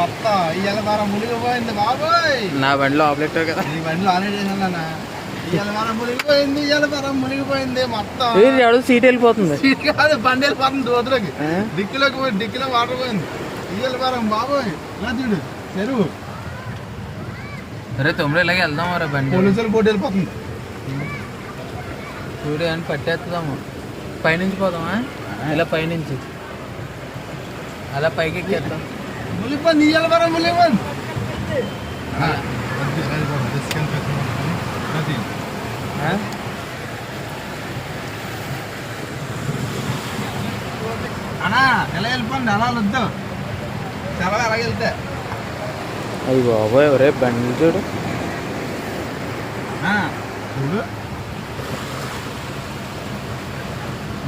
మొత్తం ఇవాళ వారం మునిగిపోయింది బాబోయ్. నా బండిలో ఆపలేట్ కదా, నీ బండిలో ఆల్రెడీ చేసాను. ఇవాళ వారం మునిగిపోయింది, ఇవాళ వారం మునిగిపోయింది మొత్తం. ఎవడో సీట్ వెళ్ళిపోతుంది. సీట్ కాదు, బండి వెళ్ళిపోతుంది దూతలోకి, డిక్కీలోకి పోయి డిక్కీలో వాటర్ పోయింది. ఇవాళ వారం బాబోయ్. ఇలా చూడు చెరువు. అరే తొమ్మిది ఇలాగే వెళ్దాం రా బండి. పోలీసులు పోటీ వెళ్ళిపోతుంది. చూడు అని పట్టేస్తాము. పైనుంచి పోదామా? ఇలా పైనుంచి అలా పైకి ఎక్కేద్దాం. మునిగిపోయింది, ఇవాళ వారం మునిగిపోయింది. అన్నా ఎలా వెళ్ళిపోండి, అలా వద్దు, చాలా అలాగే వెళ్తే. అయ్యి బాబోయ్, ఎవరే బండి చూడు చూడు.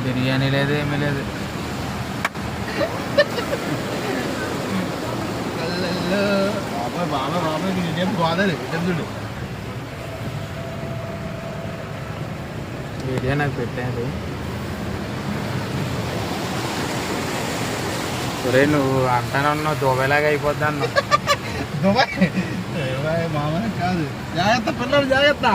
బిర్యానీ లేదు, ఏమీ లేదు. బాబాయ్ బాబాయ్ బాబాయ్ ఇదేం గోదావరి ఇదేం చూడు. వీడియో నాకు పెట్టాడు. ఒరే నువ్వు అంటానే ఉన్నావు దుబాయ్లాగా అయిపోద్ది అన్నావు. దుబాయ్ మామ కాదు. జాగ్రత్త పిల్లలు, జాగ్రత్త.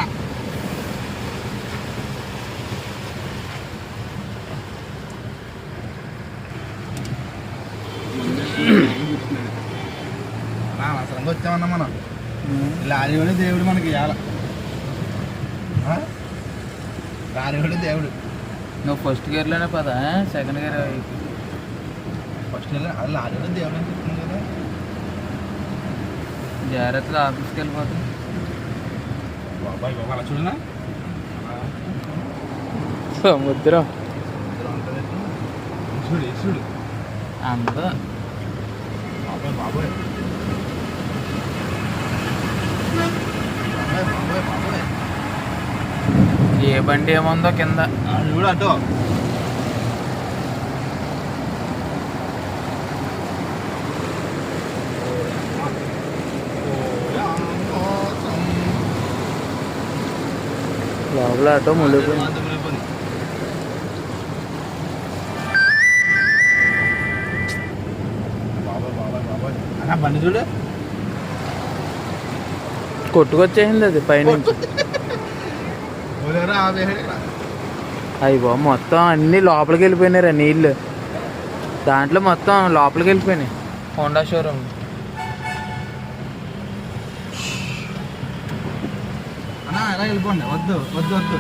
అవసరంగా వచ్చామన్నా మనం. లారీవాడే దేవుడు మనకి ఇవాళ. లారీవాడే దేవుడు. నువ్వు ఫస్ట్ గేర్లోనే పదా, సెకండ్ గేర్ ఫస్ట్ గేర్ అది లారీవాడే దేవుడు అని చెప్తున్నాను కదా. జాగ్రత్తగా ఆఫీస్కి వెళ్ళిపోతాం. బాబాయ్ బాబా అలా చూడనా, సముద్రం చూడు చూడు అంతా. బాబాయ్ బాబాయ్ బాబాయ్ బాబాయ్. ఏ బండి ఏముందో కింద చూడు అటు. లోపల ఆటో మునిగిపోయింది. బాబాయ్ బాబాయ్ బాబాయ్ అన్న బండి చూడు, కొట్టుకొచ్చేసింది అది పైనుంచి. అయ్యి బాబు మొత్తం అన్నీ లోపలికి వెళ్ళిపోయినారా నీళ్ళు. దాంట్లో మొత్తం లోపలికి వెళ్ళిపోయినాయి. Honda showroom. అన్నా ఎలా వెళ్ళిపోండి, వద్దు వద్దు వద్దు.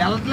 వెళ్ళట్లేదు.